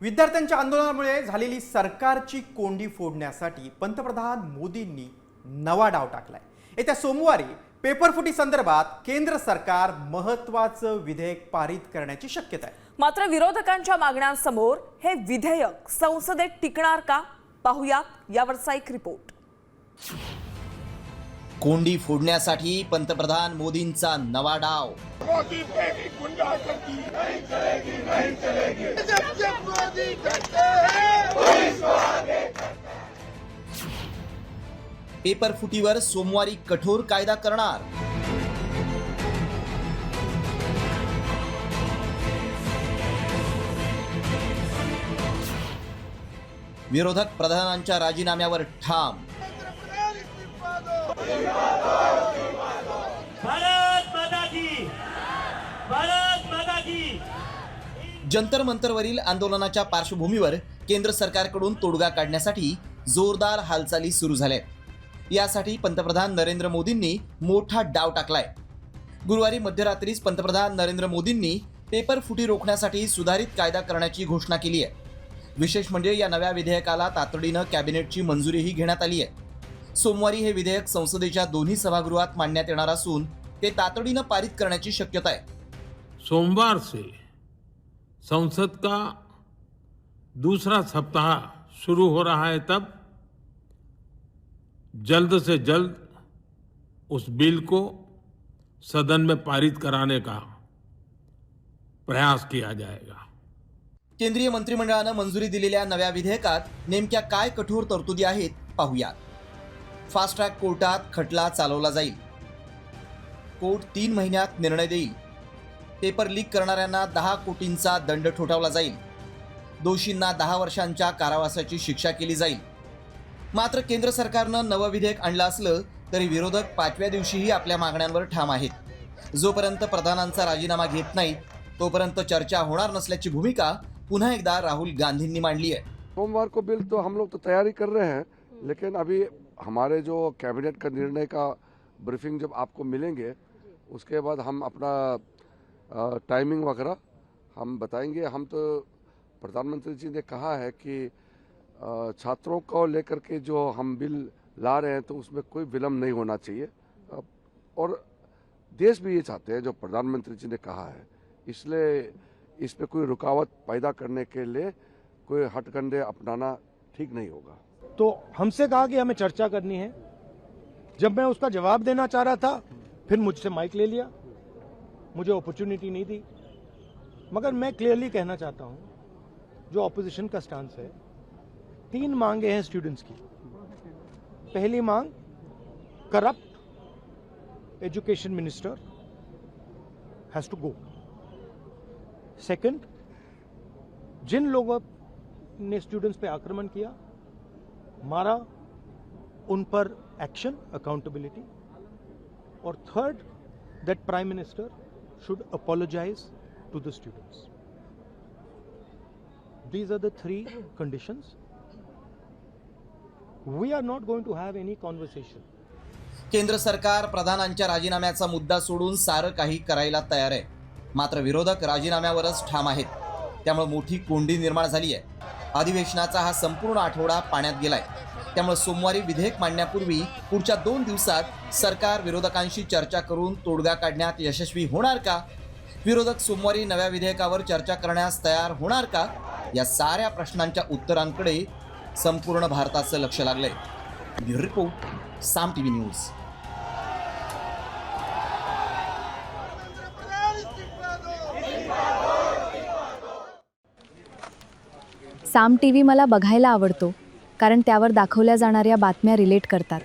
विद्यार्थ्यांच्या आंदोलनामुळे झालेली सरकारची कोंडी फोडण्यासाठी पंतप्रधान मोदींनी नवा डाव टाकलाय। येत्या सोमवारी पेपरफुटी संदर्भात केंद्र सरकार महत्त्वाचं विधेयक पारित करण्याची शक्यता आहे। मात्र विरोधकांच्या मागण्यांसमोर हे विधेयक संसदेत टिकणार का, पाहूयात यावरचा एक रिपोर्ट। कोंडी फोडण्यासाठी पंतप्रधान मोदींचा नवा डाव। पेपर फुटीवर सोमवारी कठोर कायदा करणार। विरोधक प्रधानांच्या राजीनाम्यावर ठाम। जंतर मंतरवरील आंदोलनाच्या पार्श्वभूमीवर केंद्र सरकारकडून तोडगा काढण्यासाठी जोरदार हालचाली सुरू झाल्या। यासाठी पंतप्रधान नरेंद्र मोदींनी मोठा डाव टाकलाय। गुरुवारी मध्यरात्रीच पंतप्रधान नरेंद्र मोदींनी पेपर फुटी रोखण्यासाठी सुधारित कायदा करण्याची घोषणा केली आहे। विशेष म्हणजे या नव्या विधेयकाला तातडीनं कॅबिनेटची मंजुरीही घेण्यात आली आहे। सोमवारी हे विधेयक संसदेच्या दोन्ही सभागृहात मांडण्यात येणार असून ते तातडीनं पारित करण्याची शक्यता आहे। सोमवार से संसद का दूसरा सप्ताह शुरू हो रहा है, तब जल्द से जल्द उस बिल को सदन में पारित कराने का प्रयास किया जाएगा। केंद्रीय मंत्रिमंडळानं मंजुरी दिलेल्या नव्या विधेयकात नेमक्या काय कठोर तरतुदी आहेत पाहूयात। फास्ट ट्रॅक कोर्टात खटला चालवला जाईल। कोर्ट 3 महिन्यात निर्णय देईल। पेपर लीक करणाऱ्यांना 10 कोटींचा दंड ठोठावला जाईल। दोषींना 10 वर्षांच्या कारावासाची शिक्षा केली जाईल। मात्र केंद्र सरकारनं नवं विधेयक आणलं असलं तरी विरोधक 5व्या दिवशीही आपल्या मागण्यांवर ठाम आहेत। जोपर्यंत प्रधानांचा राजीनामा घेत नाही तोपर्यंत चर्चा होणार नसल्याची भूमिका पुन्हा एकदा राहुल गांधींनी मांडली है। सोमवार को बिल तो हम लोग तो तैयारी कर रहे हैं, लेकिन अभी हमारे जो कैबिनेट का निर्णय का ब्रीफिंग जब आपको मिलेंगे उसके बाद हम अपना टाइमिंग वगैरह हम बताएंगे। हम तो प्रधानमंत्री जी ने कहा है कि छात्रों को लेकर के जो हम बिल ला रहे हैं तो उसमें कोई विलम्ब नहीं होना चाहिए, और देश भी ये चाहते हैं जो प्रधानमंत्री जी ने कहा है, इसलिए इस पे कोई रुकावट पैदा करने के लिए कोई हथकंडे अपनाना ठीक नहीं होगा। तो हमसे कहा कि हमें चर्चा करनी है। जब मैं उसका जवाब देना चाह रहा था फिर मुझसे माइक ले लिया, मुझे अपॉर्चुनिटी नहीं दी। मगर मैं क्लियरली कहना चाहता हूं जो ऑपोजिशन का स्टांस है, 3 मांगे हैं स्टूडेंट्स की। पहली मांग, corrupt education minister has to go. Second, जिन लोगों ने स्टूडेंट्स पे आक्रमण किया, मारा, उन पर एक्शन, अकाउंटेबिलिटी। और third, that prime minister should apologize to the students. These are the 3 conditions. We are not going to have any conversation. केंद्र सरकार प्रधानांच्या राजीनाम्याचा मुद्दा सोडून सारं काही करायला तयार आहे। मात्र विरोधक राजीनाम्यावरच ठाम आहेत। त्यामुळे मोठी कोंडी निर्माण झाली आहे। अधिवेशनाचा हा संपूर्ण आठवडा पाण्यात गेलाय। त्यामुळे सोमवारी विधेयक मांडण्यापूर्वी पुढच्या 2 दिवसात सरकार विरोधकांशी चर्चा करून तोडगा काढण्यात यशस्वी होणार का? विरोधक सोमवारी नव्या विधेयकावर चर्चा करण्यास तयार होणार का? या साऱ्या प्रश्नांच्या उत्तरांकडे संपूर्ण भारताचं लक्ष लागलंय। ब्युरो रिपोर्ट, साम टीव्ही न्यूज। साम टीव्ही मला बघायला आवडतो, कारण त्यावर दाखवल्या जाणाऱ्या बातम्या रिलेट करतात।